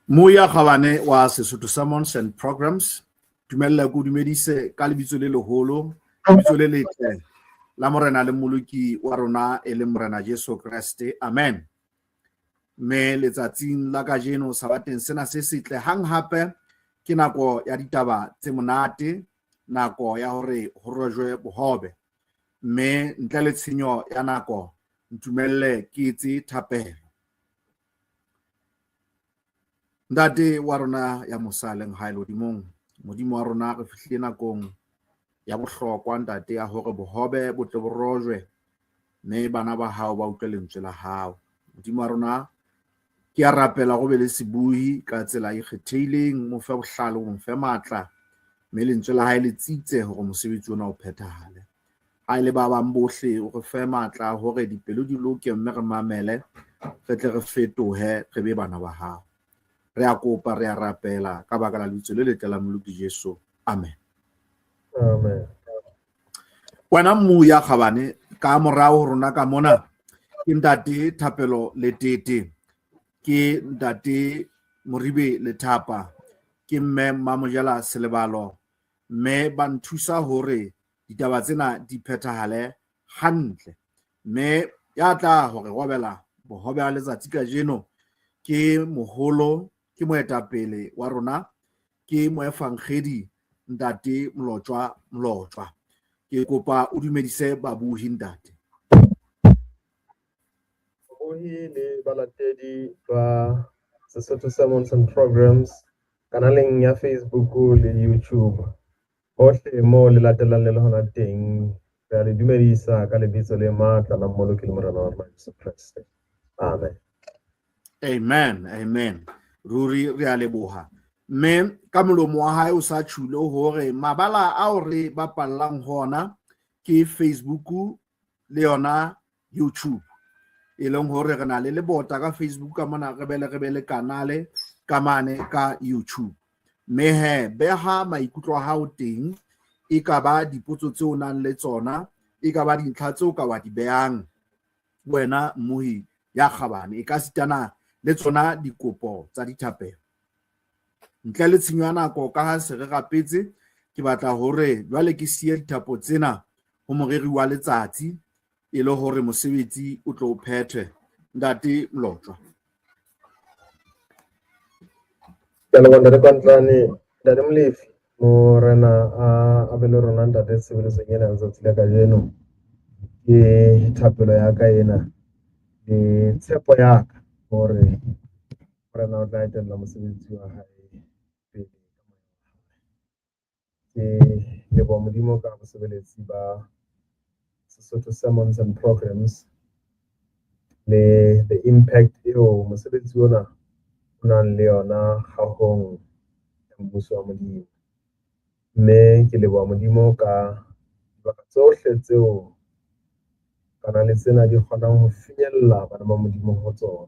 Moya Khabane wa Sesotho Sermons and Programs. Tumella go dumedise ka lebitso le leholo, lebitso le letle la morena le moloki wa rona e le morena Jesu Kriste. Amen. Me letsatsing la kajeno sabateng sena se setle hang hape ke nako ya ditaba tse monate, nako ya hore ho rojwe bohobe. Me ntle le tshenyo ya nako ntumelle ke tse thapelo. Ntate wa rona ya mosaleng haelo dimong modimo wa rona re fihlile nakong ya bohlokwa ntate ya hore bohobe bo tle bo rojwe mme bana ba hao ba utlwe lentswe la hao. Modimo wa rona ke a rapela go be le sebui ka tsela e kgethileng mo fe bohlalo mo fe matla mme lentswe la hae le tsitse hore mosebetsi ona o phethahale. Ha ile ba bang bohle o re fe matla hore dipelo di loke mme re mamele re tle re fetohe re be bana ba hao. Re a kopa re a rapela ka baka la lebitso le letle la moloki Jesu. Amen. Amen. Wena Moya Khabane ka morao rona ka mona ke ntate Thapelo Letete, ke ntate Moribe Lethapa, ke mme Mamojela Selebalo, mme ba nthusa hore ditaba tsena di phethahale hantle. Mme ya tla hore robela bohobe a letsatsi ka jeno ke moholo, ke moetapele wa rona, ke moefangedi ntate Mlotshwa. Ke kopa o dumedise babuhi ntate. Babuhi le balatedi ba Sesotho Sermons and Programs kanaleng ya Facebook le YouTube. Hohle mo le latelang le hona teng re a le dumedisa ka lebitso le matla la moloki le morena wa rona Jesu Kriste. Amen. Amen. Amen. Ruri re a leboha. Mme ka molomo wa hae o sa tshule hore mabala ao re bapallang hona ke Facebook le yona YouTube. E leng hore re na le lebota ka Facebook ka mona re bele kanale ka mane ka YouTube. Mme he beha maikutlo a hao teng e ka ba dipotso tse o nang le tsona, e ka ba dintlha tseo ka wa di behang wena Mohi ya Khabane, e ka sitana le tsona dikopo tsa dithapelo. Ntle le tshenyo ya nako ka ha se re rapetse, ke batla hore jwale ke siye dithapo tsena ho moreri wa letsatsi e le hore mosebetsi o tlo o phethwe. Ntate Mlotshwa. Ke le bontate Kontlane, ntate Molefi, morena a bele rona ntate sebeletsong ena letsatsi la kajeno. Ke thapelo ya ka ena le tshepo ya ka hore morena o tla etella mosebetsi wa hae pele. Ke leboha Modimo ka basebeletsi ba Sesotho Sermons and Programs le the impact eo mosebetsi ona o nang le yona hahong ya mmuso wa Modimo. Mme ke leboha Modimo ka dibaka tsohle tseo kanale tsena di kgonang ho finyella bana ba Modimo ho tsona.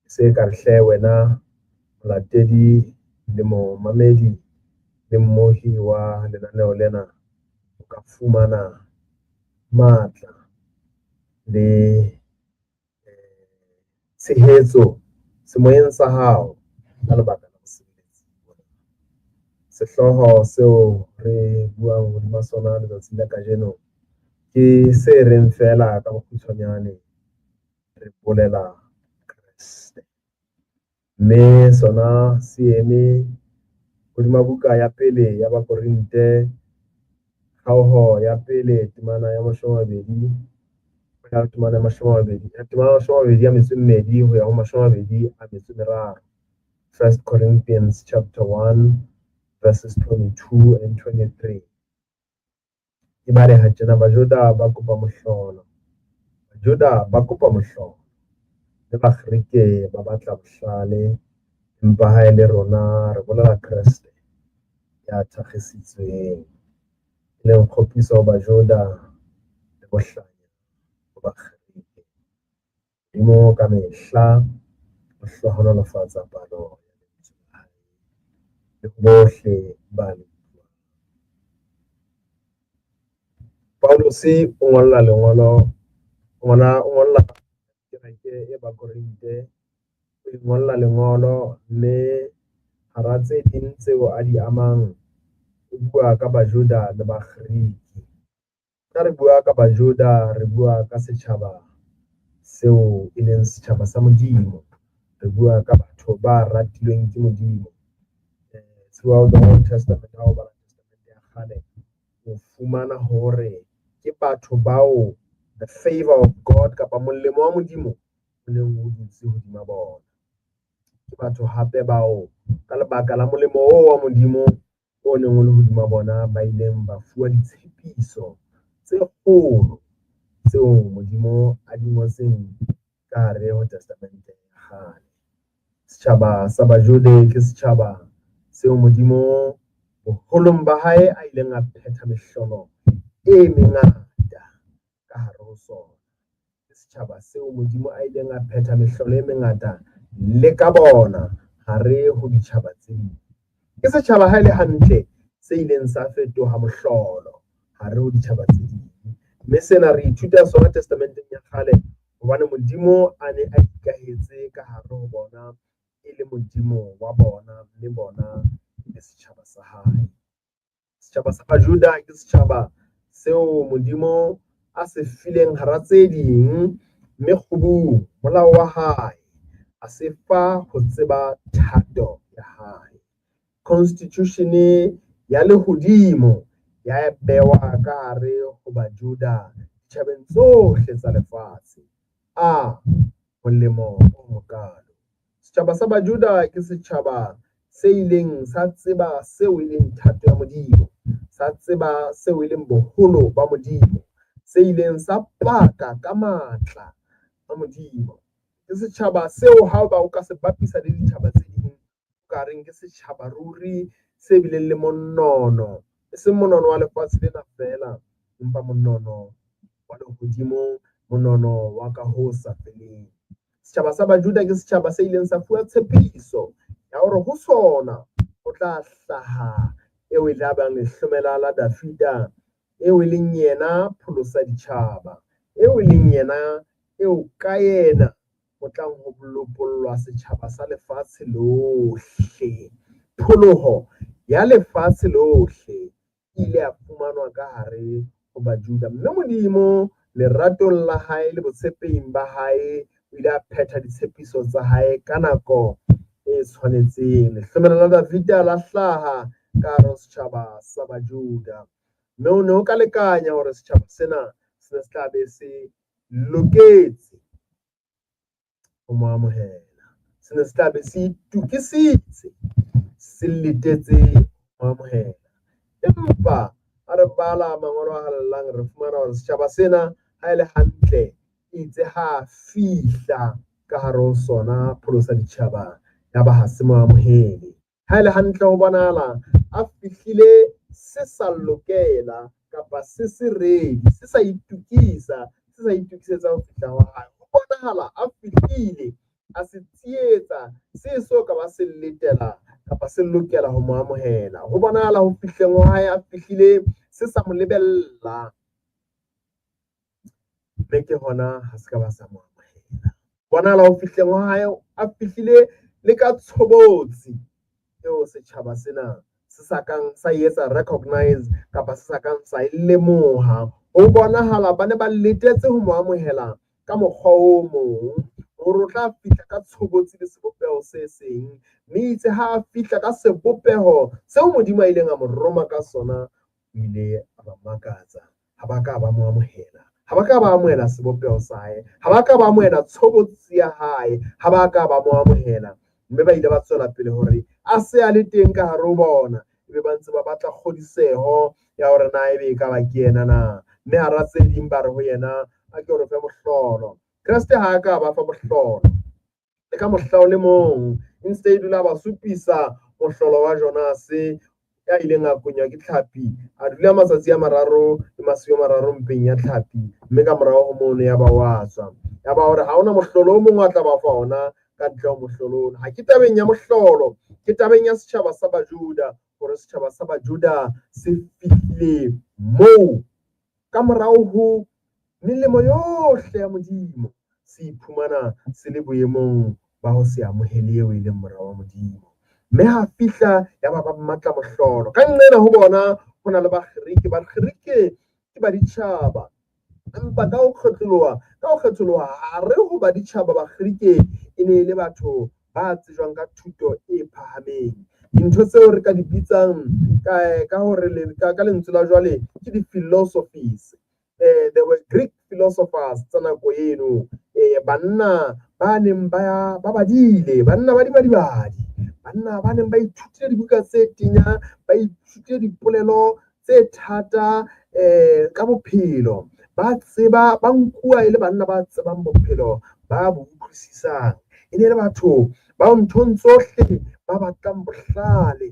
Se ka hle wena molatedi le momamedi le mmohi wa lenaneo lena o ka fumana matla le tshehetso semoyeng sa hao ka lebaka la mosebetsi. Sehloho seo re buang hodima sona letsatsi la kajeno ke se reng fela ka bokgutshwanyane re bolela Kriste. Mme sona se eme hodima buka ya pele ya Bakorinte, kgaoho ya pele temana ya 2 temana ya 2 ho ya ho 23. 1 Corinthians chapter 1 verses 22 and 23. Ibare ha tjena Bajuda ba kopa mohlolo. Bajuda ba kopa mohlolo. Le Bakgrike ba batla bohlale, empa ha ele rona re bolela Kriste ya thakgisitsweng. Le nkgopiso ho Bajuda le bohlanya ho Bakgrike. Modimo ka mehla o hlohonolofatsa palo ya lentswe la hae le bohle ba le buang. Paulus o ngolla lengolo o ngolla kereke e Bakorinte, o ngolla lengolo mme hara tse ding tseo a di amang o bua ka Bajuda le Bagiriki. Ha re bua ka Bajuda re bua ka setjhaba seo e leng setjhaba sa Modimo, re bua ka batho ba ratilweng ke Modimo. Throughout the Old Testament ha o bala Testament ya kgale o fumana hore ke batho bao the favor of God kapa molemo wa Modimo o neng o dutse hodima bona. Ke batho hape bao ka lebaka la molemo wa Modimo o neng o le hodima bona ba ileng ba fuwa ditshepiso tse kgolo tseo Modimo a di ngotseng ka hare ho testamente ya kgale. Setjhaba sa Bajuda ke setjhaba seo Modimo boholong ba hae a ileng a phetha mehlolo e mengata ka hare ho sona. Ke setjhaba seo Modimo a ileng a phetha mehlolo e mengata le ka bona hare ho ditjhaba tse ding. Ke setjhaba ha ele hantle se ileng sa fetoha mohlolo hare ho ditjhaba tse ding. Mme sena re ithuta sona testamenteng ya kgale hobane Modimo a ne a ikahetse ka hare ho bona e le Modimo wa bona le bona le setjhaba sa hae. Setjhaba sa Bajuda ke setjhaba seo Modimo a se fileng hara tse ding, mme kgubung molao wa hae a se fa ho tseba thato ya hae. Constitution ya lehodimo ya bewa ka hare ho Bajuda ditjhabeng tsohle tsa lefatshe. Molemo o mokalo. Setjhaba sa Bajuda ke setjhaba se ileng sa tseba seo e leng thato ya Modimo, sa tseba seo e leng boholo ba Modimo, se ileng sa paka ka matla a Modimo. Ke setjhaba seo ha o ka se bapisa le ditjhaba tse ding ka reng ke setjhaba ruri se bileng le monono, e seng monono wa lefatshe lena fela, empa monono wa lehodimo, monono wa ka ho sa feleng. Setjhaba sa Bajuda ke setjhaba se ileng sa fuwa tshepiso ya hore ho sona ho tla hlaha eo e labang lehlomela la Dafita, eo e leng yena pholosa ditjhaba, eo e leng yena eo ka yena ho tlang ho lopollwa setjhaba sa lefatshe lohle. Pholoho ya lefatshe lohle ile ya fumanwa ka hare ho Bajuda, mme Modimo leratong la hae le botshepeng ba hae o ile a phetha ditshepiso tsa hae ka nako e tshwanetseng. Lehlomela la Dafita la hlaha ka hare ho setjhaba sa Bajuda, mme o ne o ka lekanya hore setjhaba sena se ne se tla be se loketse ho mo amohela, se ne se tla be se itukisitse, se letetse ho amohela. Empa ha re bala mangolo a hallang re fumana hore setjhaba sena ha ele hantle itse ha fihla ka hare ho sona pholosa ditjhaba ya ba ha se mo amohele. Ha ele hantle ho bonahala a fihlile se sa lokela kapa se ready, se sa itukisa, se sa itukisetsa ho fihla ho hae. Ho bonahala a fihlile a se tsietsa se so ka ba se letela kapa se lokela ho mo amohela. Ho bonahala ho fihleng ho hae a fihlile se sa mo lebella, mme ke hona ha se ka ba sa mo amohela. Bonahala ho fihleng ho hae a fihlile le ka tshobotsi eo setjhaba sena se sa kang sa etsa recognize kapa se sa kang sa lemoha. Ho bonahala ba ne ba letetse ho mo amohela ka mokgwa o mong hore o tla fihla ka tshobotsi le sebopeho se seng, mme itse ha a fihla ka sebopeho seo Modimo a ileng a mo roma ka sona, o ile a ba makatsa. Ha ba ka ba mo amohela, ha ba ka ba amohela sebopeho sa hae, ha ba ka ba amohela tshobotsi ya hae, ha ba ka ba mo amohela, mme ba ile ba tswela pele hore a se a le teng ka hare ho bona, ebe ba ntse ba batla kgodiseho ya hore na ebe e ka ba ke yena na. Mme hara tse ding ba re ho yena a ke re fe mohlolo. Kreste ha a ka ba fa mohlolo le ka mohla o le mong, instead o la ba supisa mohlolo wa Jonase ya ileng a konywa ke tlhapi, a dula matsatsi a 3 le masiu a 3 mpeng ya tlhapi, mme ka morao ho mono ya ba wa tswa, ya ba hore ha ona mohlolo o mong a tla ba fa ona ka ntle ho mohlolo ona. Ha ke tabeng ya mohlolo, ke tabeng ya setjhaba sa Bajuda, hore setjhaba sa Bajuda se fihlile moo ka morao ho melemo yohle ya Modimo, se iphumana se le boemong ba ho se amohele eo e leng morao wa Modimo. Mme ha fihla ya ba matla mohlolo ka nqena ho bona ho na le bakgereke ke baditjhaba, empa ka ho kgetholoha ha re ho baditjhaba bakgereke e ne le batho ba tsejwang ka thuto e phahameng. Dintho tseo re ka di bitsang ka lentswe la jwale ke di-philosophies. There were Greek philosophers tsa nako eno, banna ba neng ba badile, banna ba dibadibadi, banna ba neng ba ithutile dibuka tse tenya, ba ithutile dipolelo tse thata ka bophelo, ba tseba, ba nkuwa e le banna ba tsebang bophelo ba bo utlwisisang. E ne le batho ba nthong tsohle ba batlang bohlale.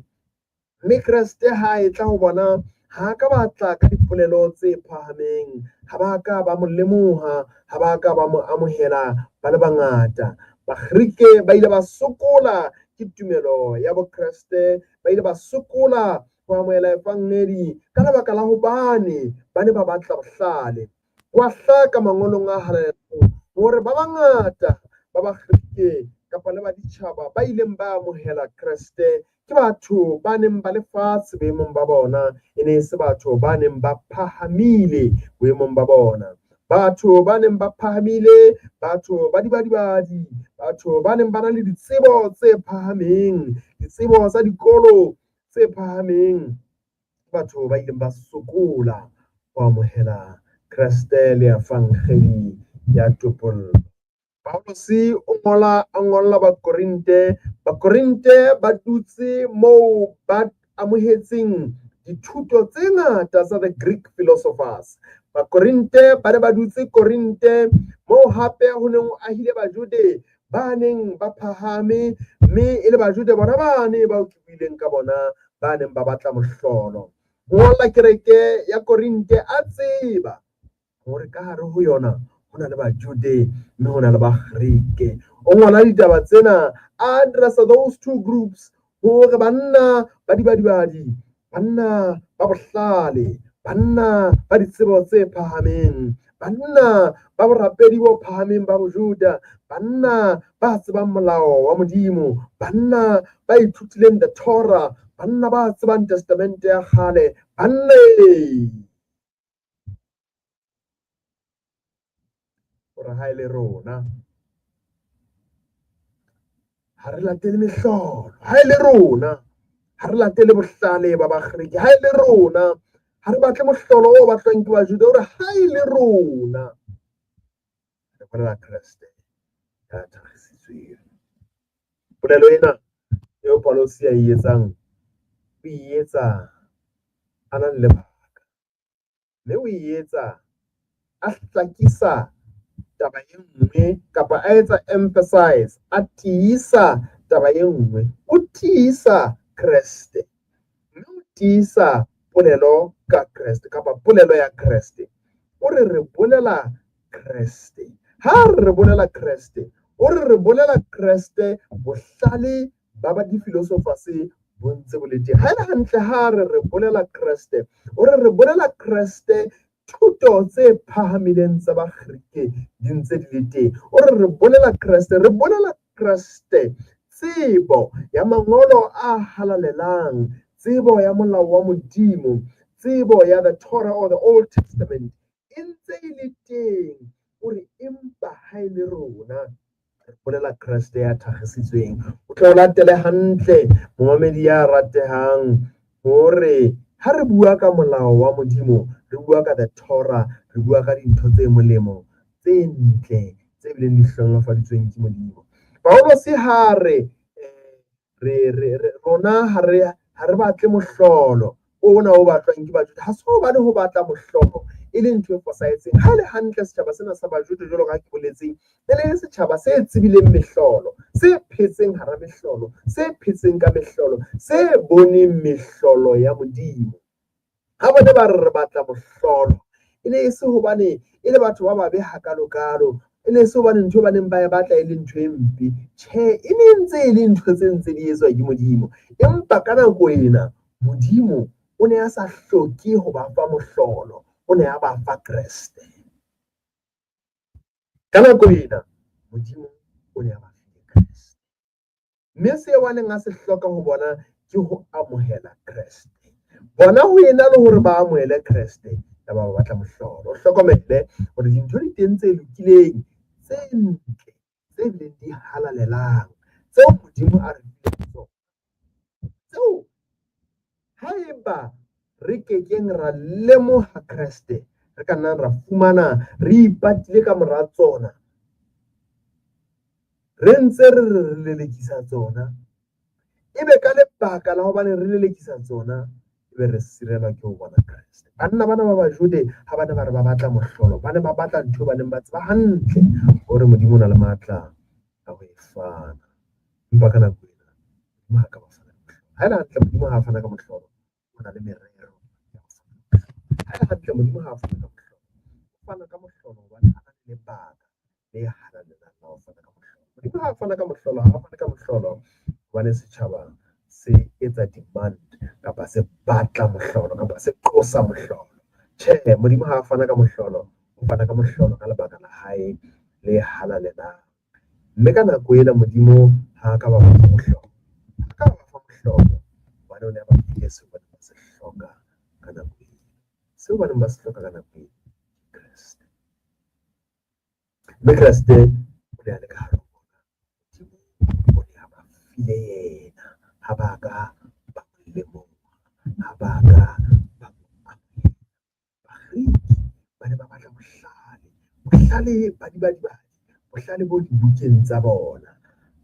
Mme Kreste ha e tla ho bona ha ka batla ka dipolelo tse phahameng, ha ba ka ba mo lemoha, ha ba ka ba mo amohela ba le bangata. Bakgereke ba ile ba sokola ke tumelo ya bo Kreste, ba ile ba sokola ho amohela evangeli ka lebaka la hobane ba ne ba batla bohlale. Wa hlaka mangolong a halalelang hore ba bangata ba bakgereke kapa le baditjhaba ba ileng ba amohela Kreste ke batho ba neng ba le fatshe boemong ba bona, e ne se batho ba neng ba phahamile boemong ba bona. Batho ba neng ba phahamile, batho ba dibadibadi, batho ba neng ba na le ditsebo tse phahameng, ditsebo tsa dikolo tse phahameng. Batho ba ileng ba sokola ho amohela Kreste le evangeli ya topollo. Paulus o ngolla Bakorinte ba dutse moo ba amohetseng dithuto tse ngata tsa the Greek philosophers. Bakorinte ba ne ba dutse Korinte moo hape ho neng o ahile Bajude ba neng ba phahame, mme e le Bajude bona bane ba utlwileng ka bona ba neng ba batla mohlolo. Ngolla kereke ya Korinte a tseba hore ka hare ho yona ho na le Bajude mme ho na le bakgereke. O ngola ditaba tsena a addressa those two groups hore banna ba dibadibadi, banna ba bohlale, banna ba ditsebo tse phahameng, banna ba borapedi bo phahameng ba bojuda, banna ba tsebang molao wa Modimo, banna ba ithutileng the Torah, banna ba tsebang testamente ya kgale, hore ha e le rona ha re latele mehlolo, ha e le rona ha re latele bohlale ba bakgereke, ha e le rona ha re batle mohlolo o batlwang ke Bajuda, hore ha e le rona re bolela Kreste ya thakgisitsweng. Polelo ena eo Paulus ya e etsang, o e etsa a na le lebaka, mme o e etsa a hlakisa taba e nngwe, kapa a etsa emphasize, a tiisa taba e nngwe. O tiisa Kreste, mme o tiisa polelo ka Kreste kapa polelo ya Kreste. O re bolela Kreste. Ha re bolela Kreste, o re bolela Kreste bohlale ba di-philosophers bo ntse bo le teng. Ha e le hantle ha re bolela Kreste, o re bolela Kreste thuto tse phahamileng tsa bakgereke di ntse di le teng. O re bolela Kreste, re bolela Kreste tsebo ya mangolo a halalelang, tsebo ya molao wa Modimo, tsebo ya the Torah or the Old Testament e ntse e le teng. O re empa ha e le rona re bolela Kreste ya thakgisitsweng. O tlo latele hantle momamedi ya ratehang hore ha re bua ka molao wa Modimo, re bua ka the Torah, re bua ka dintho tse molemo, tse ntle, tse bileng di hlohonolofaditsweng ke Modimo. Paulus ha rona ha re batle mohlolo ona o batlwang ke Bajuda, ha se hobane ho batla mohlolo e le ntho e fosahetseng. Ha le hantle setjhaba sena sa Bajuda jwalo ka ke boletseng, e le setjhaba se tsebileng mehlolo, se phetseng hara mehlolo, se phetseng ka mehlolo, se boneng mehlolo ya Modimo. Ha bane ba re batla mohlolo, e ne e se hobane e le batho ba babe hakalokalo, e ne se hobane ntho ba neng ba e batla e le ntho e mpe. Tjhe, e ne ntse e le ntho tse ntse di etswa ke Modimo, empa ka nako ena Modimo o ne a sa hloke ho ba fa mohlolo, o ne a ba fa Kreste. Ka nako ena Modimo o ne a ba file Kreste. mme se wa neng a se hloka ho bona ke ho amohela Kreste. Bona ho ena le hore ba amohele Kreste ya ba batla mohlolo. O hlokomele hore dintho di teng tse lokileng, tse ntle, tse bileng di halalelang, tseo Modimo a re fileng tsona, tseo haeba re kekeng ra lemoha Kreste, re ka nnang ra fumana re ipatile ka mora tsona, re ntse re lelekisa tsona, ebe ka lebaka la hobane re lelekisa tsona, ebe re sirelwa ke ho bona Kreste. Banna bana ba Bajude ha bana ba re ba batla mohlolo, ba ne ba batla ntho ba neng ba tseba hantle hore Modimo o na le matla a ho e fana. Empa ka nako ena Modimo ha ka ba fana mohlolo. Ha ele hantle Modimo ha a fana ka mohlolo, o na le merero. Ha ele hantle Modimo ha a fana ka mohlolo, o fana ka mohlolo hobane a na le lebaka le halalelang la ho fana ka mohlolo. Modimo ha a fana ka mohlolo, ha a fana ka mohlolo hobane setjhaba se etsa demand kapa se batla mohlolo kapa se qosa mohlolo. Tjhe, Modimo ha a fana ka mohlolo, o fana ka mohlolo ka lebaka la hae le halalelang. Mme ka nako ena Modimo ha a ka ba fa mohlolo, ha ka ba fa mohlolo hobane o ne a ba file seo ba neng ba se hloka ka nako ena. Seo ba neng ba se hloka ka nako ena Kreste. Mme Kreste o ne a le ka hare ho bona, Modimo o ne a ba file yena, ha ba ka ba mo lemoha, ha ba ka ba mo amohela. Bakgiki ba ne ba batla bohlale bohlale bo dibukeng tsa bona.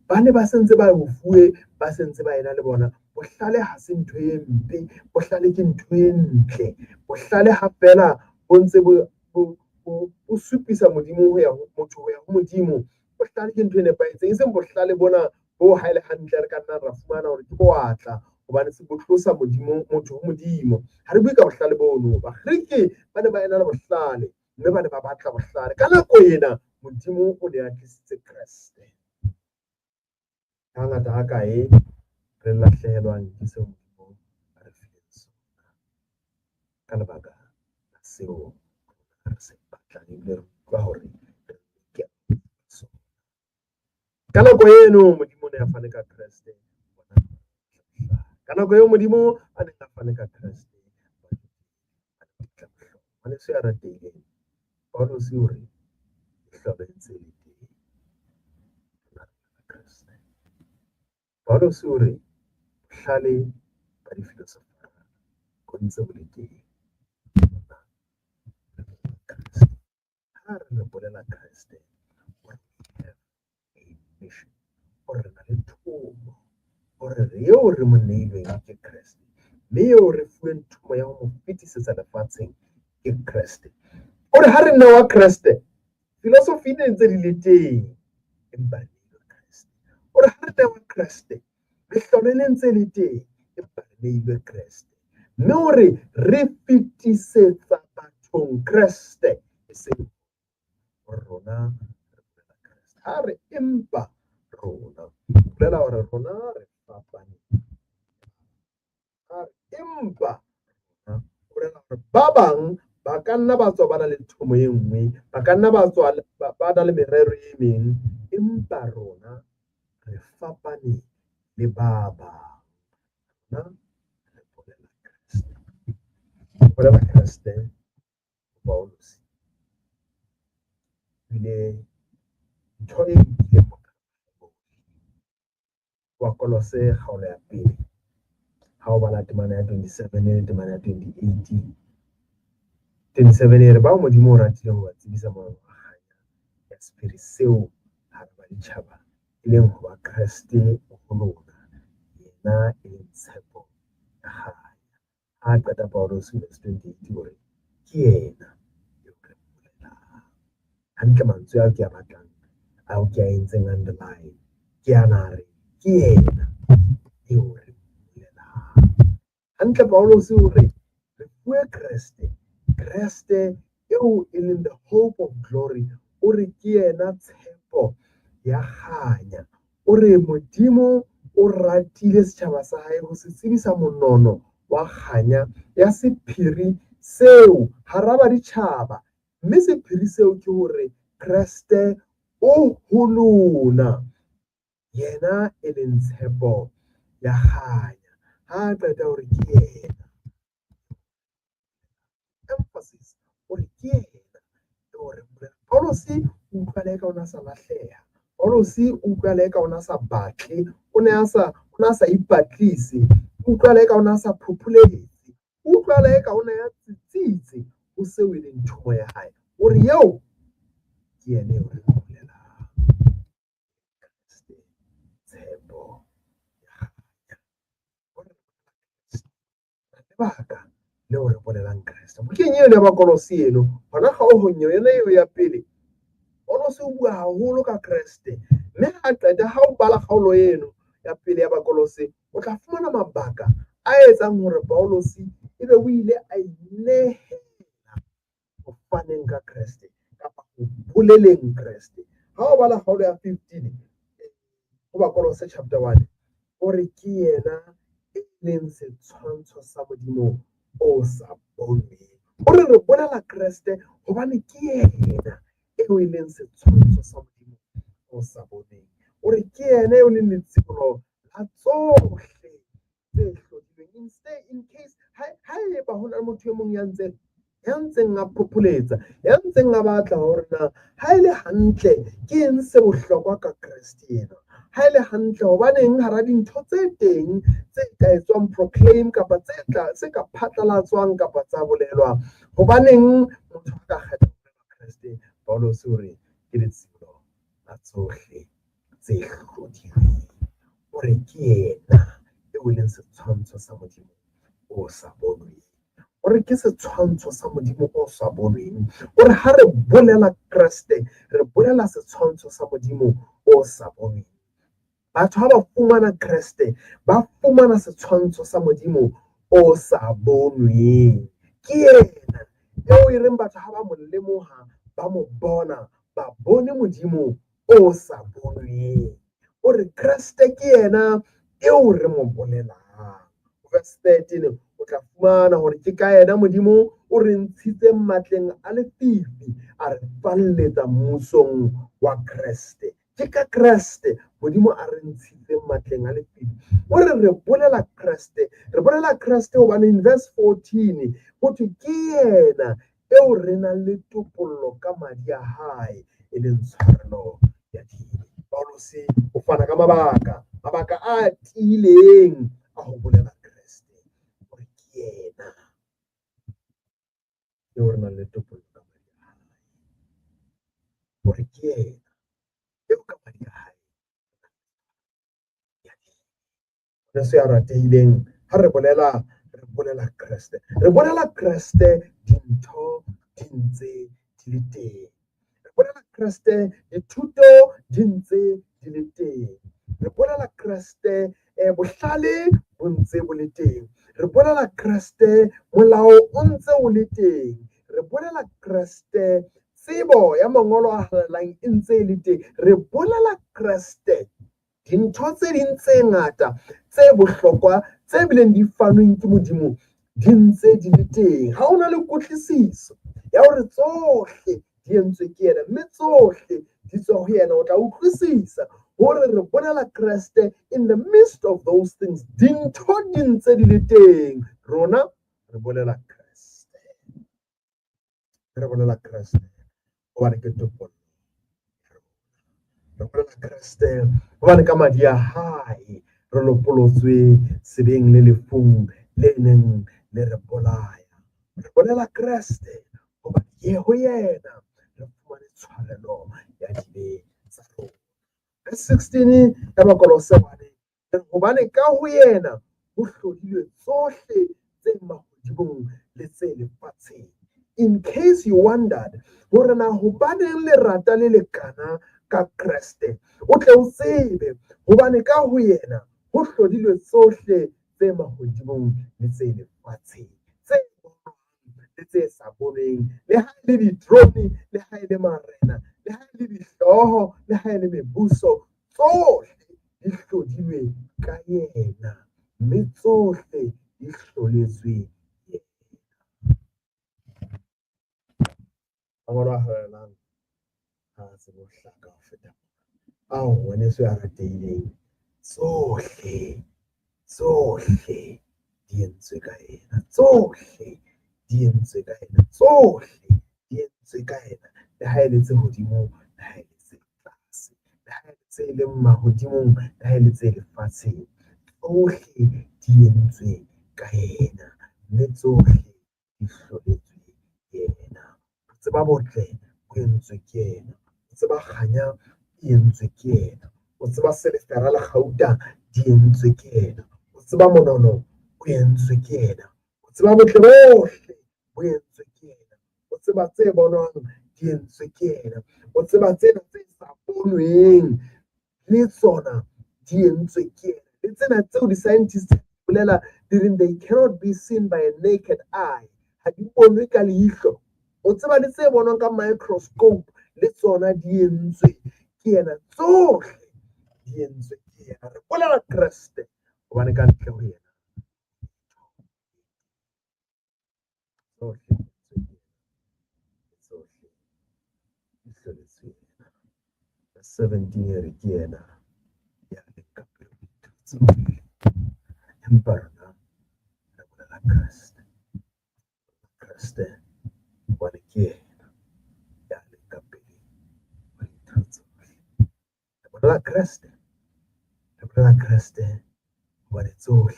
Ba ne ba sentse ba bofuwe, ba sentse ba ena le bona. Bohlale ha se ntho e mpe, bohlale ke ntho e ntle. Bohlale ha fela bo ntse bo supisa Modimo ho ya ho motho, ho ya ho Modimo. Bohlale ke ntho e nepahetseng, e seng bohlale bona bo ha ele hantle re ka nna ra fumana hore ke boatla hobane se bo tlosa motho ho Modimo. Ha re bue ka bohlale bono. Bakgiki ba ne ba ena le bohlale, mme ba ne ba batla bohlale. Ka nako ena Modimo o ne a tlisitse Kreste. Hangata ha kae re lahlehelwang ke seo Modimo a re fileng sona ka lebaka la seo re se batlang, ebile re utlwa hore ke sona. Ka nako eno Modimo o ne a fane ka Kreste, ka nako eo Modimo a neng a fane ka Kreste, ngwaneso ya ratehileng, Paulus o re mohlolo e ntse le teng Kreste. Paulus o re bohlale ba difilosofara bo ntse bo le teng. Ha re re bolela Kreste, o re na le thomo, o re eo re mo neilweng ke Kreste, mme eo re fuweng thomo ya ho mo fetisetsa lefatsheng ke Kreste. O re ha re newa Kreste, filosofi ne ntse di le teng, empa re neilwe Kreste. O re ha re newa Kreste, mehlolo ne ntse le teng, empa re neilwe Kreste. Mme o re re fetisetsa bathong Kreste, e seng rona re bolela Kreste. Ha re empa rona, bolela hore rona re fapane. Empa bolela hore ba bang ba ka nna ba tswa ba na le thomo e nngwe, ba ka nna ba tswa ba na le merero e meng, empa rona re fapane le ba bang. Rona re bolela Kreste. Bolela Kreste, Paulus ebile ntho e nkileng wa Kolose kgaolo ya pele, ha o bala temana ya 27 le temana ya 28. 27 e re ba Modimo o ratile ho ba tsebisa mabakganya ya sephiri seo ha ba ditjhaba e leng ho ba Kreste ho lona, yena e leng tshepo ya hae. Ha qeta Paulus verse 28 hore ke yena eo re bolelang. Hantle mantswe ao ke a batlang, ao ke a entseng underline, ke ana re ke yena eo re bolelang. Hantle Paulus o re re fuwe Kreste, Kreste eo e leng the hope of glory. O re ke yena tshepo ya kganya. O re Modimo o ratile setjhaba sa hae ho se tsebisa monono wa kganya ya sephiri seo hara baditjhaba, mme sephiri seo ke hore Kreste o ho lona, yena e leng tshepo ya kganya ha qeta hore ke yena emphasis hore ke yena hore Paulos o utlwa le ka ona sa lahleha Paulos o utlwa le ka ona sa batle o ne a sa ipatlise o utlwa le ka ona sa phopholetse o utlwa le ka ona ya tsitsitse o seo e leng thomo ya hae hore yeo ke yena o re bolelang tshepo lebaka leo re bolelang Kreste bukeng eo ya Bakolosi eno hona kgaohong yona eo ya pele Paulos o bua haholo ka Kreste mme ha qeta ha o bala kgaolo eno ya pele ya Bakolosi o tla fumana mabaka a etsang hore Paulos ebe o ile a inehela ho faneng ka Kreste kapa ho boleleng Kreste ha o bala kgaolo ya 15 ho Bakolosi chapter 1 hore ke yena e leng setshwantsho sa Modimo o sa bonweng hore re bolela Kreste hobane ke yena eo e leng setshwantsho sa Modimo o sa bonweng hore ke yena eo leng letsibolo la tsohle tse hlodilweng in case ha eba hona le motho e mong ya ntseng a phopholetsa ya ntseng a batla hore na ha ile hantle ke eng se bohlokwa ka Kreste yena ha ile hantle hobaneng hara dintho tse teng tse ka etswang proclaim kapa tse ka phatlalatswang kapa tsa bolelwa hobaneng motho a ka kgetha ho bolela Kreste Paulos hore ke letsibolo la tsohle tse hlodilweng hore ke yena eo leng setshwantsho sa Modimo o sa bonweng hore ke setshwantsho sa Modimo o sa bonweng hore ha re bolela Kreste re bolela setshwantsho sa Modimo o sa bonweng batho ha ba fumana Kreste ba fumana setshwantsho sa Modimo o sa bonweng ke yena eo e reng batho ha ba mo lemoha ba mo bona ba bone Modimo o sa bonweng hore Kreste ke yena eo re mo bolelang verse 13 o tla fumana hore ke ka yena Modimo o re ntshitse matleng a lefifi a re falletsa mmusong wa Kreste ke ka Kreste Modimo a re ntshitse matleng a lefifi hore re bolela Kreste hobane in verse 14 ho thwe ke yena eo re nang le topollo ka madi a hae e leng tshwarelo ya dimo Paulos o fana ka mabaka a tiileng a ho bolela Kreste hore ke yena eo re nang le topollo ka madi a hae hore ke yena eo ka madi a hae ya se a ratehileng ha re bolela Kreste re bolela Kreste dintho di ntse di le teng re bolela Kreste dithuto di ntse di le teng re bolela Kreste bohlale bo ntse bo le teng re bolela Kreste molao o ntse o le teng re bolela Kreste tsebo ya mangolo a halelang e ntse e le teng re bolela Kreste dintho tse ding tse ngata tse bohlokwa tse bileng di fanweng ke Modimo di ntse di le teng ha ona le kutlwisiso ya hore tsohle di entswe ke yena mme tsohle di tswa ho yena o tla utlwisisa hore re bolela Kreste in the midst of those things dintho di ntse di le teng rona re bolela Kreste hobane ke topollo re bolela Kreste hobane ka madi a hae re lopolotswe sebeng le lefung le neng le re bolaya re bolela Kreste hobane ho yena re fumane tshwarelo ya dibe tsa rona verse 16 ya Bakolosi hobane ka ho yena ho hlodilwe tsohle tse mahodimong le tse lefatsheng in case you wondered hore na hobaneng lerata le lekana ka Kreste o tle o tsebe hobane ka ho yena ho hlodilwe tsohle tse mahodimong le tse lefatsheng tse le tse sa boneng le ha le ditrone le ha le marena le ha le dihlooho le ha le mebuso tsohle di hlodilwe ka yena mme tsohle di hloletswe mangolo a halelang ha se bohlaka ho feta ao ngwaneso a ratehileng tsohle di entswe ka ena, tsohle di entswe ka ena, tsohle di entswe ka ena, le ha ele tse hodimo, le ha ele tse tlase, le ha ele tse leng mahodimong, le ha ele tse lefatsheng, tsohle di entswe ka ena, mme tsohle di hloletswe yena. O tseba botle bo entswe ke yena, o tseba kganya e entswe ke yena, o tseba selefera le gauta di entswe ke yena, o tseba monono o entswe ke yena, o tseba botle bohle bo entswe ke yena, o tseba tse bonwang di entswe ke yena, o tseba tsena tse sa bonweng le tsona di entswe ke yena, le tsena tseo di-scientists bolela di reng they cannot be seen by a naked eye, ha di bonwe ka leihlo, o tseba le tse bonwang ka microscope le tsona di entswe ke yena, tsohle di entswe ke yena. Re bolela Kreste hobane ka ntle ho yena tsohle di hloletswe yena. Verse 17 e re ke yena ya leng ka pele ho dintho tsohle, empa rona re bolela Kreste hobane ke yena ya leng ka pele ho dintho tsohle. Re bolela Kreste hobane tsohle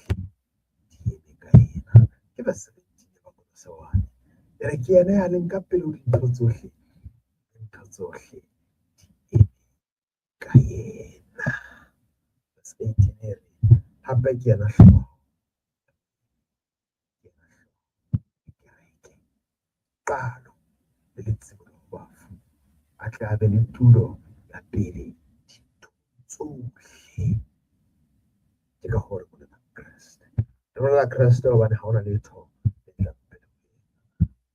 di eme ka yena. Ke verse 17 ba Kolose 1 e re ke yena ya leng ka pele ho dintho tsohle, dintho tsohle di eme ka yena. Verse 18 e re hape ke yena hlooho, kereke, qalo le letsibolo ho bafu, a tle a be le tulo ya pele dinthong tsohle. Ke ka hore bolela Kreste, re bolela Kreste hobane ha hona letho le tlang pele ho yena,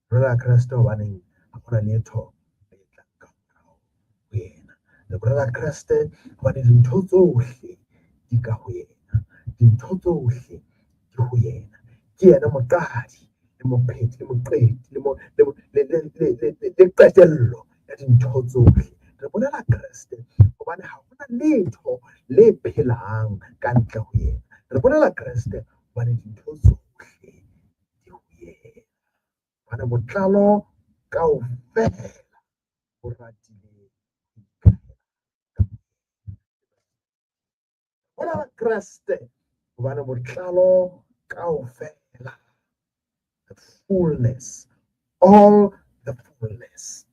re bolela Kreste hobaneng ha hona letho le tlang ka morao ho yena, re bolela Kreste hobane dintho tsohle di ka ho yena, dintho tsohle di ho yena, ke yena moqadi le mophethi le moqeti le qetello ya dintho tsohle. Re bolela Kreste hobane ha hona letho le phelang ka ntle ho yena, re bolela Kreste hobane dintho tsohle di ho yena, hobane botlalo kaofela bo ratile ho ikahela. Bolela Kreste hobane botlalo kaofela, the fullness, all the fullness,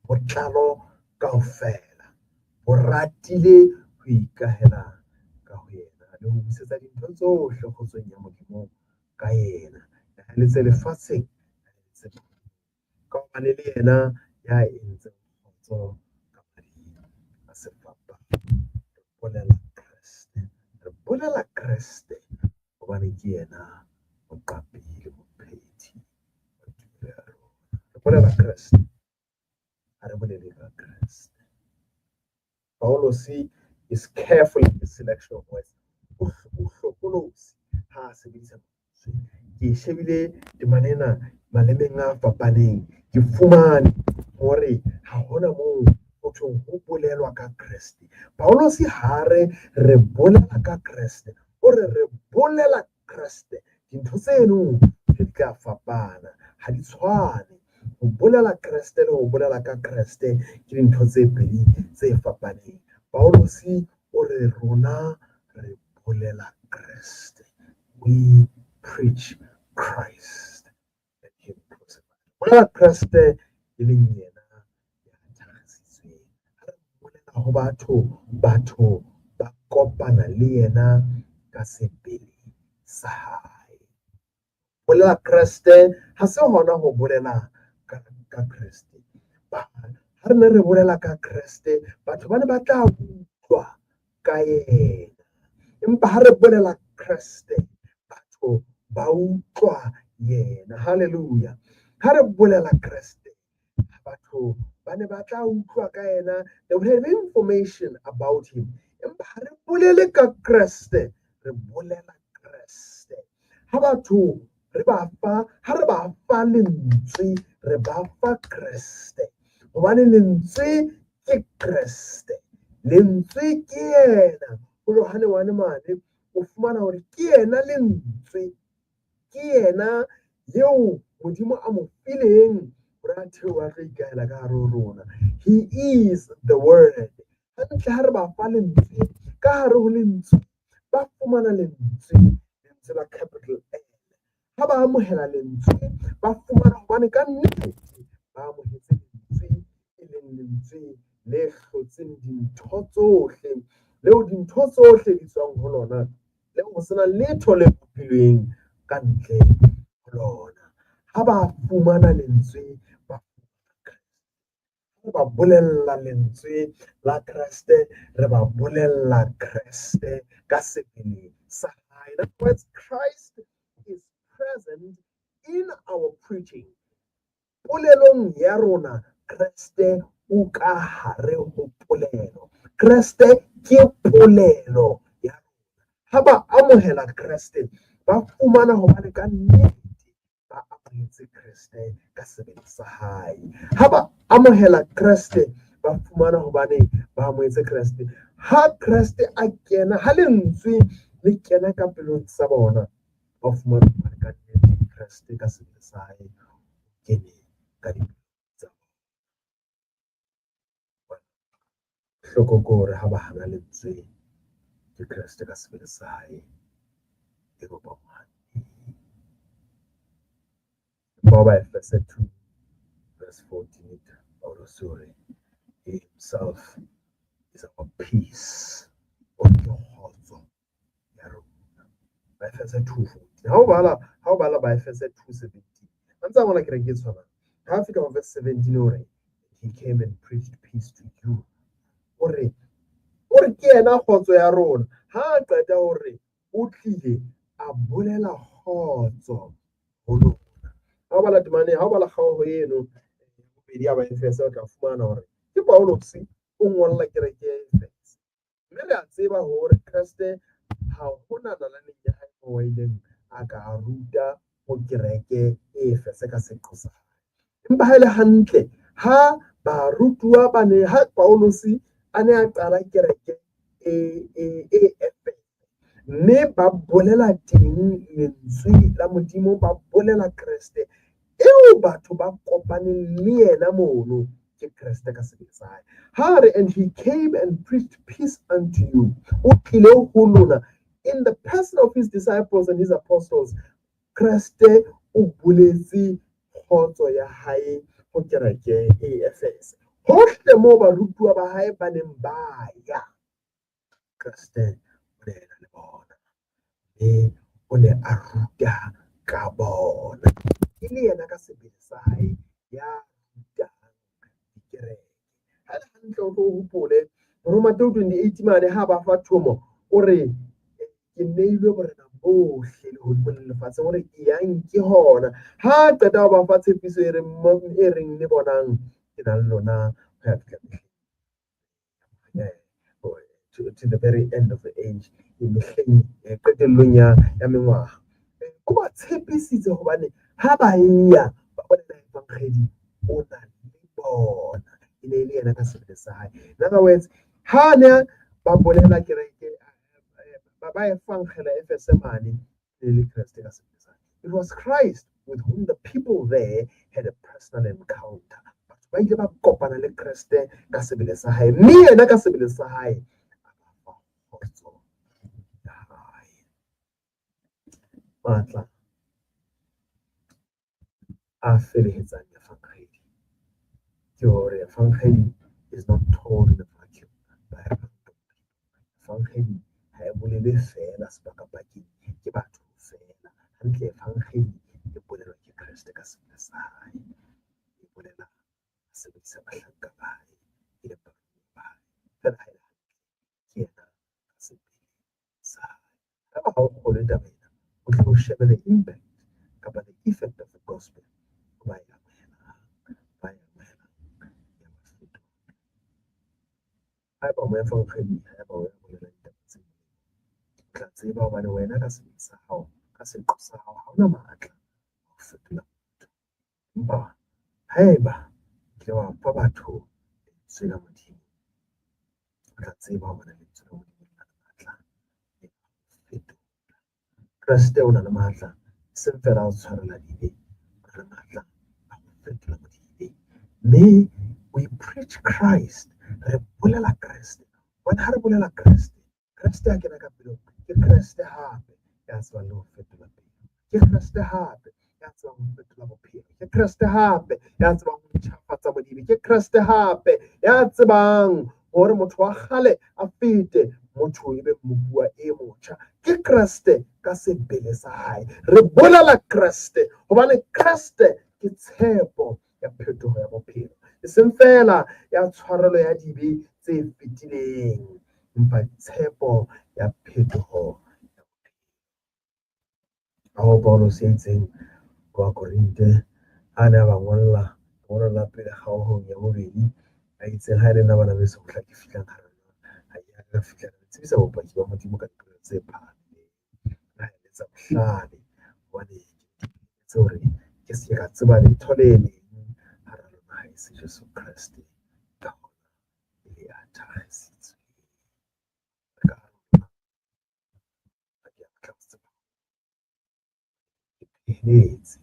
botlalo kaofela bo ratile ho ikahela ka ho yena, le ho busetsa dintho tsohle kgotsong ya Modimo ka yena, le tse lefatsheng ka hobane le yena ya entseng kgotso ka mading a sefapano. Re bolela Kreste hobane ke yena moqapedi mophethi wa tulo ya rona. Re bolela Kreste, ha re bolele ka Kreste. Paulus is careful in the selection of words. O hlokolosi ha a sebedisa mantswe. Ke shebile malemeng a fapaneng, ke fumane hore ha hona moo ho thweng ho bolelwa ka Kreste. Paulus ha re bolela ka Kreste, o re bolela Kreste. Dintho tseno di ka fapana, ha di tshwane. Ho bolela Kreste le ho bolela ka Kreste ke dintho tse pedi tse fapaneng. Paulus o re rona re bolela Kreste, we preach Christ and him crucified. Bolela Kreste e leng yena ya thakgisitsweng. Ha re bolela ho batho ba kopana le yena ka sebele sa hae. Bolela Kreste ha se hona ho bolela ka Kreste. Ha re ne re bolela ka Kreste, batho ba ne ba tla utlwa ka yena, empa ha re bolela Kreste batho ba utlwa yena. Haleluya. Ha re bolela Kreste batho ba ne ba tla utlwa ka yena, they would have information about him. Empa ha re bolele ka Kreste, re bolela Kreste. Ha batho ha re ba fa lentswe, re ba fa Kreste hobane lentswe ke Kreste, lentswe ke yena o Johane 1 mane o fumana hore ke yena lentswe ke yena yeo Modimo a mo fileng hore a theoha tlo ikahela ka hare ho rona. He is the word. Hantle ha re ba fa lentswe ka hare ho lentswe ba fumana lentswe la capital L. Ha ba amohela lentswe ba fumana hobane ka nnete ba amohetse lentswe e leng lentswe le hlotseng dintho tsohle, leo dintho tsohle di tswang ho lona, leo ho sena letho le kopilweng ka ntle ho lona. Ha ba fumana lentswe ba bolella lentswe la Kreste, re ba bolella Kreste ka sebele sa hae. In other words, Christ is present in our preaching. Polelong ya rona Kreste o ka hare ho polelo. Kreste ke polelo ya rona. Ha ba amohela Kreste ba fumana hobane ka nnete ba amohetse Kreste ka sebele sa hae. Ha ba amohela Kreste ba fumana hobane ba amohetse Kreste. Ha Kreste a kena, ha lentswe le kena ka pelong tsa bona, ba fumana hobane ka nnete Kreste ka sebele sa hae kene ka dipelo tsa bona. Hloko ke hore ha ba hana lentswe ke Kreste ka sebele sa hae e go ba by Efesers 2 verse 14, sorry, he himself is our peace on the kgotso ya rona. By Efesers 2:14. How bala by Efesers 2:17. Ntse ngwana ke re ke tshwana. Ha fika go verse 17 ore he came and preached peace to you. Ore ke ena kgotso ya rona. Ha qeta hore o tlile a bolela kgotso ho lona. Ha bala temane, ha bala kgaoho eno bobedi ya ba Efese o tla fumana hore ke Paulos o ngolla kereke ya Efese. Mme re a tseba hore Kriste ha hona nalaneng ya hae mo ileng a ka ruta ho kereke e Efese ka seqo sa hae. Empa ha ile hantle ha ba rutuwa ba ne, ha Paulos a ne a qala kereke e Efese, mme ba bolela teng lentswe la Modimo, ba bolela Kriste eo batho ba kopaneng le yena mono ke Kriste ka sebele sa hae. Ha re and he came and preached peace unto you, o tlile ho lona in the person of his disciples and his apostles. Kriste o buletse kgotso ya hae ho kereke e Efese. Hohle moo barutuwa ba hae ba neng ba ya, Kriste o ne ena le bona, mme o ne a ruta ka bona. E le yena ka sebele sa hae ya rutang dikereke. Ha le hantle o tlo hopole Roma 28 mane ha ba fa thomo o re ke neilwe borena bohle lehodimo le lefatshe hore ke yang ke hona. Ha qeta ho ba fa tshepiso e reng le bonang ke na le lona ho ya fihla to the very end of the age, mehleng qetellong ya mengwaga. O ba tshepisitse hobane ha ba ya ba bolela evangeli o na le bona, e ne le yena ka sebele sa hae. In other words, ha ne ba bolela kereke ba evangela Efese mane le Kriste ka sebele sa hae. It was Christ with whom the people there had a personal encounter. Ba ile ba kopana le Kriste ka sebele sa hae, mme yena ka sebele sa hae matla a felehetsang evangeli ke hore evangeli is not told in a vacuum by evangeli ha e bolele fela sebakabakeng ke batho fela. Hantle evangeli e bolelwa ke Kriste ka sebele sa hae, e bolela sebedisa bahlanka ba hae e le barui ba hae fela ha e ke yena ka sebele sa hae. Ha o kgolwe taba ena o tlo shebe the impact kapa the effect of the gospel ba e amohelang. Ha eba o mo evangeli, ha eba o amohela ditaba tse, o tla tseba hobane wena ka sebele sa hao, ka seqo sa hao, ha ona matla ho fetola motho. Empa ha eba ke wa fa batho lentswe la Modimo, tla tseba hore lentswe la Modimo le na le matla le fetola. Kreste o na le matla seng fela o tshwarela dibe, o na le matla a go fetola modibeng. Mme we preach Christ, re bolela Kreste. Bona ha re bolela Kreste, Kreste a kena ka pelo, ke Kreste hape ya tsebang le ho fetola pelo, ke Kreste hape ya tsebang ho fetola bophelo, ke Kreste hape ya tsebang ho ntjhafatsa modimo, ke Kreste hape ya tsebang hore motho wa kgale a fete motho e be mobua e motjha. Ke Kreste ka sebele sa hae, re bolela Kreste hobane Kreste ke tshepo ya phetoho ya bophelo, e seng fela ya tshwarelo ya dibe tse fetileng, empa tshepo ya phetoho ya bophelo. Ka hoo Paulus ya itseng wa Korinte a ne a ba ngolla ngolo la pele kgaohong ya bobedi, a itseng ha e le nna bana beso mohla ke fihlang hara lona, ha ya ka fihla re tsebisa bopaki ba Modimo ka dipelo tse phahameng, ha e letsa bohlale hobane tseo re ke se ka tseba letho le leng hara lona ha e se Jesu Kriste ka hona ile ya thahisitswe ka hona ha ke a tla tseba ke pheletse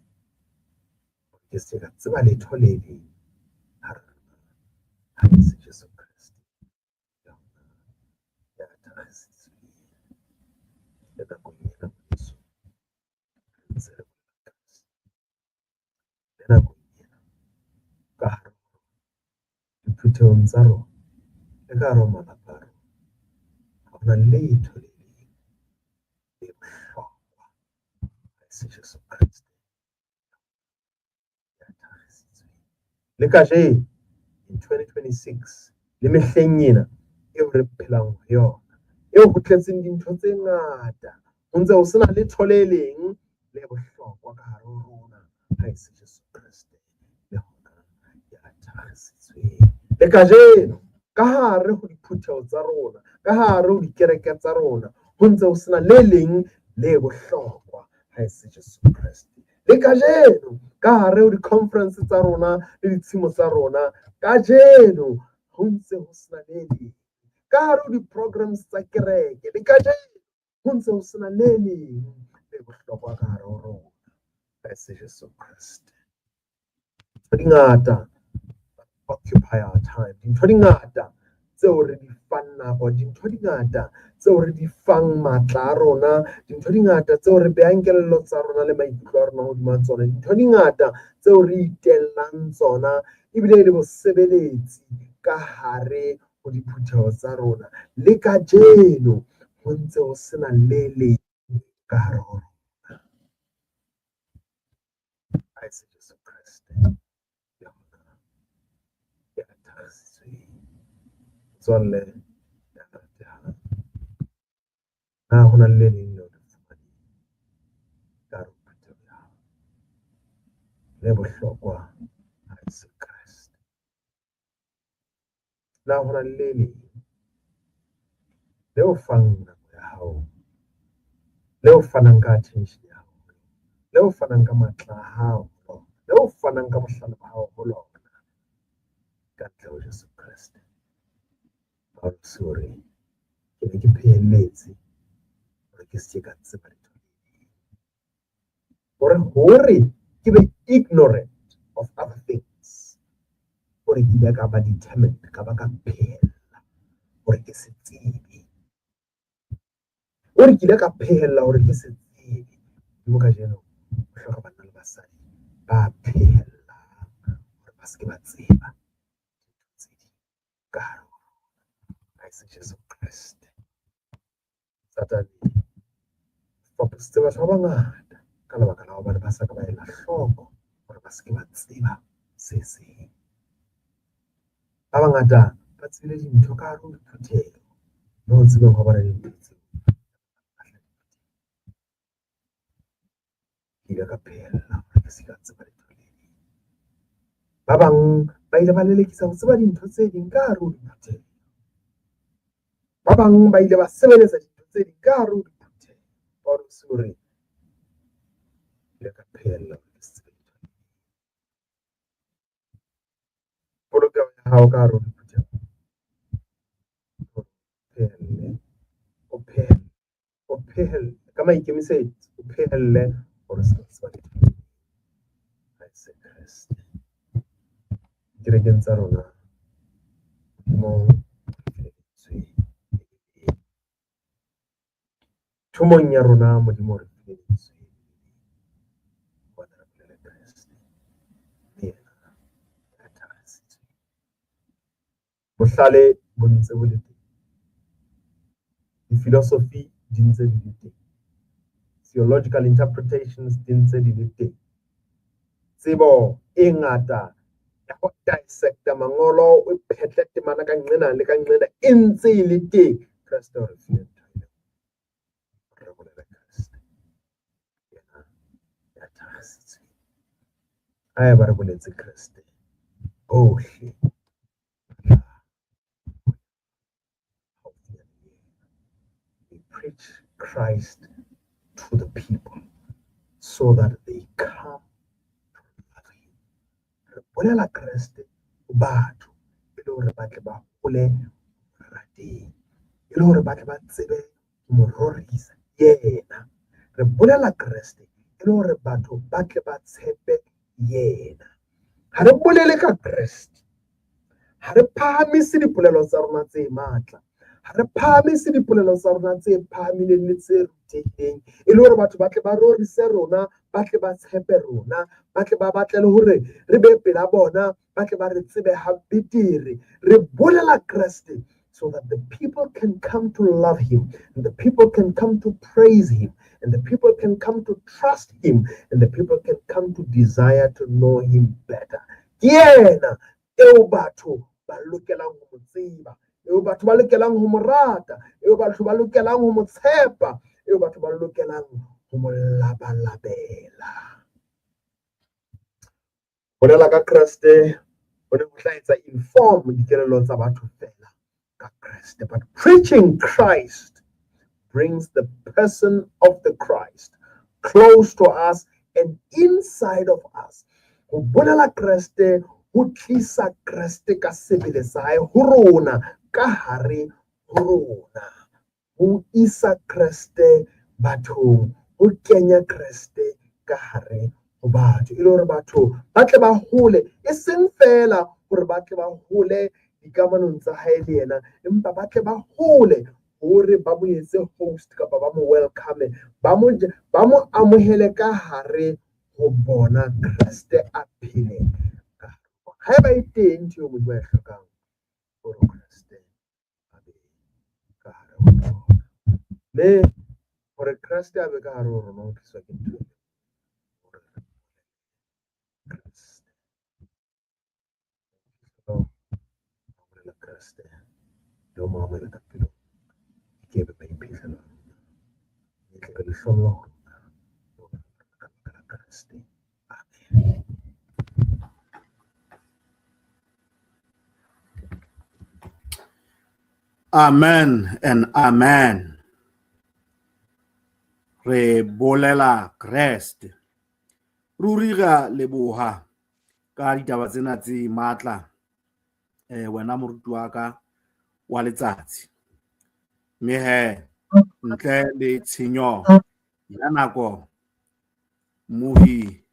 ke se ka tseba letho le leng hara lona ha e se Jesu Kriste ka hona ya thahisitswe le nakong ena Yesu ntse re bolela Kriste le nakong ena ka hare diphuthelong tsa rona le ka hare ho malapa a rona ha hona letho le leng le bohlokwa ha e se Jesu Kriste ya thahisitswe. Le kajeno in 2026 le mehleng ena eo re phelang ho yona, eo ho tletseng dintho tse ngata, ho ntse ho sena letho le leng le bohlokwa ka hare ho rona ha e se Jesu Kriste le hona ya thahisitsweng. Le kajeno ka hare ho diphutheho tsa rona, ka hare ho dikereke tsa rona, ho ntse ho sena le leng le bohlokwa ha e se Jesu Kriste. Le kajeno ka hare ho di-conference tsa rona le ditshimo tsa rona, kajeno ho ntse ho sena le leng ka hare ho di-programs tsa kereke, le kajeno ho ntse ho sena le leng le bohlokwa ka hare ho rona ha e se Jesu Kriste. Dintho di ngata occupy our time, dintho di ngata tseo re di fang nako, dintho di ngata tseo re di fang matla a rona, dintho di ngata tseo re behang kelello tsa rona le maikutlo a rona hodima tsona, dintho di ngata tseo re itellang tsona ebile le bosebeletsi ka hare ho diphutheho tsa rona. Le kajeno ho ntse ho sena le leng ka hare ho rona ha e se Jesu Kriste ya rona ya thahisitsweng. Motswalle ya ratehang, na ho na le leng leo le fumaneng ka hare ho phutheho ya hao le bohlokwa ha e se Kriste? Na ho na le leng le o fang nako ya hao, le o fanang ka attention ya hao, le o fanang ka matla a hao, le o fanang ka bohlale ba hao ho lona ka ntle ho Jesu Kriste? Paulus o re ke ne ke phehelletse hore ke se ka tseba letho hore ke be ignorant of other things, hore ke ile ka ba determined, ka ba ka phehella hore ke se tsebe, hore ke ile ka phehella hore ke se tsebe. Mo kajeno o hloka banna le basadi ba phehellang hore ba se ke ba tseba dintho tse ding ka hare ho rona ha e se Jesu Kriste. Satane fapostse batho ba bangata ka lebaka la hobane ba sa ka ba ela hloko hore ba se ke ba tseba se seng. Ba bangata ba tsebile dintho ka hare ho diphutheho le ho tsebeng ho bana le dintho tseo ke ile ka phehella hore ke se ka tseba letho le leng. Ba bang ba ile ba lelekisa ho tseba dintho tse ding ka hare ho diphutheho, ba bang ba ile ba sebeletsa dintho tse ding ka hare ho diphutheho. Paulus o re ke ile ka phehella hore ke se tsebe letho le leng. Polokeho ya hao ka hare ho diphutheho o phehelle ka maikemisetso o phehelle hore se ba ha se Kreste kerekeng tsa rona mo thomong ya rona Modimo re fihlelletswe bona re bolele Kreste le yena a thakgasitswe bohlale bo ntse bo le teng di-philosophy di ntse di le teng theological interpretations di ntse di le teng tsebo e ngata ya go dissecta mangolo o phetla temana ka nqena le ka nqena e ntse e le teng Kreste o re fileng re bolela Kreste yena ya thakgasitswe a ba re boletse Kreste ohle we preach Christ to the people so that they come to love him. Re bolela Kreste ho batho e le hore ba tle ba hole rateng e le hore ba tle ba tsebe mo rorisa yena. Re bolela Kreste e le hore batho ba tle ba tshepe yena. Ha re bolele ka Kreste, ha re phahamise dipolelo tsa rona tse matla, ha re phahamise dipolelo tsa rona tse phahamileng le tse rutehileng e le hore batho ba tle ba rorise rona, ba tle ba tshepe rona, ba tle ba batle le hore re be pela bona, ba tle ba re tsebe ha betere. Re bolela Kreste so that the people can come to love him, and the people can come to praise him, and the people can come to trust him, and the people can come to desire to know him better. Yena eo batho ba lokelang ho mo tseba, eo batho ba lokelang ho mo rata, eo batho ba lokelang ho mo tshepa, eo batho ba lokelang ho mo labalabela. Bolela ka Kreste ho ne ho tla etsa inform dikelello tsa batho fela ka Kreste, but preaching Christ brings the person of the Christ close to us and inside of us. Ho bolela Kreste ho tlisa Kreste ka sebele sa hae ho rona, ka hare ho rona. Ho isa Kreste bathong, ho kenya Kreste ka hare ho batho e le hore batho ba tle ba hole e seng fela hore ba tle ba hole dikamanong tsa hae le yena, empa ba tle ba hole hore ba mo etse host kapa ba mo welcome, ba mo amohele ka hare ho bona Kreste a phele. Ha eba e teng ntho eo Modimo a e hlokang hore Kreste a be ka hare ho rona, mme hore Kreste a be ka hare ho rona ho tliswa ke ntho hore Kreste le Kreste le o mo amohela ka pelo ke be ba iphitlhela e tle ka lehlong la rona ka Kreste. Amen. Amen and amen. Re bolela Kreste. Ruri ga leboha ka ditaba tsena tse matla wena moruti wa ka wa letsatsi. Mme he ntle le tshenyo ya nako mohi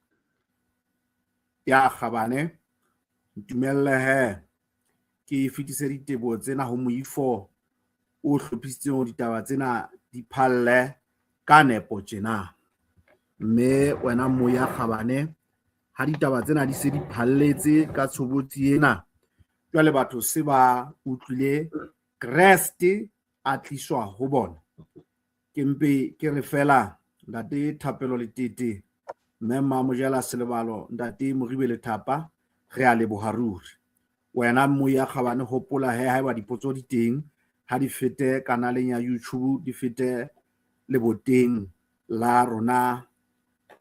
ya Kgabane ntumelle he ke fetise ditebo tsena ho moifo o hlophisitseng ditaba tsena di phalle ka nepo tjena. Mme wena moya Kgabane ha ditaba tsena di se di phalletse ka tshobotsi ena, jwale batho se ba utlwile Kreste a tliswa ho bona. Ke mpe ke re fela ntate Thapelo Letete, mme Mamojela Selebalo, ntate Moribe le Thapa, re a leboha ruri. Wena moya Kgabane hopola he haeba dipotso di teng, ha di fete kanaleng ya YouTube, di fete leboteng la rona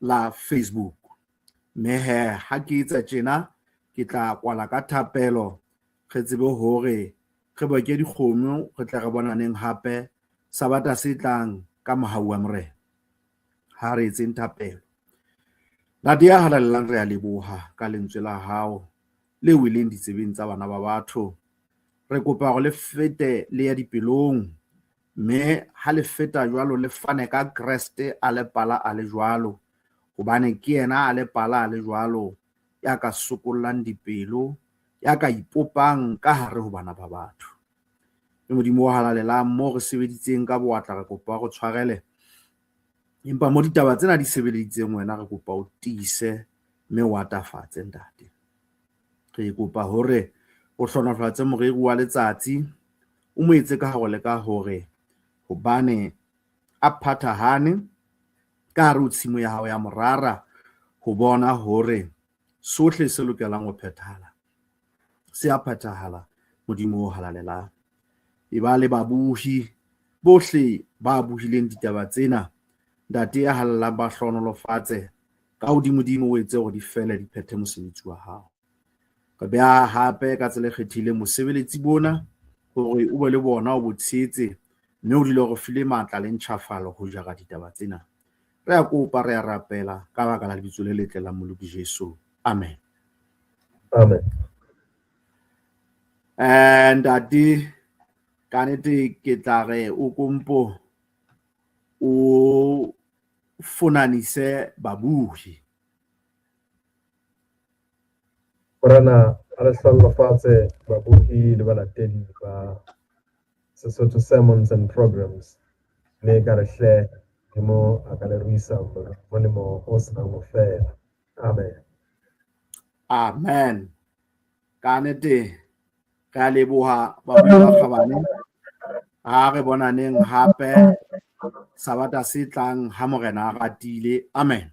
la Facebook. Mme he ha ke etsa tjena ke tla kwala ka thapelo re tsebe hore re boke dikgomo re tla re bonaneng hape sabata se tlang ka mohau wa morena. Ha re etseng thapelo. Nadia halallang re a leboha ka lentswe la hao le wileng ditsebeng tsa bana ba batho. re kopa gore le fete le ya dipelong, mme ha le feta jwalo le fane ka Kreste a le pala a le jwalo, hobane ke yena a le pala a le jwalo ya ka sokollang dipelo, ya ka ipopang ka hare ho bana ba batho. Le Modimo wa halalelang mo re sebeditseng ka boatla re kopa go tshwarele, empa mo ditaba tsena di sebeleditseng wena re kopa o tiise mme o atafatse ntate. Re kopa hore o hlonafatse moriri wa letsatsi, o mo etse ka go leka hore hobane a phathahane ka hare ho tshimo ya hao ya morara, ho bona hore sohle se lokelang ho phethahala se a phethahala. Modimo o halalelang, e ba le babuhi bohle ba buhileng ditaba tsena, ntate a halelang ba hlonolofatse ka hodimodimo o etse hore di fele di phethe mosebetsi wa hao. Ka beha hape ka tsela e kgethileng mosebeletsi bona hore o be le bona o botshetse, mme o dile go file matla le ntjhafalo ho jara ditaba tsena. Re a kopa, re a rapela ka baka la lebitso le letle la Moloko Jesu. Amen. Amen. Ntate ka nnete ke tla re o kompo o fonanise babuhi. Morana a re hlonolofatse babuhi le balatedi ba Sesotho Sermons and Programs, mme ka re hle ke mo a ka le ruisa molemo o senang ho fela. Amen. Amen. Ka nnete ka leboha babuhi ba kgabane, ha re bonaneng hape sabata se tlang ha Morena a ratile. Amen.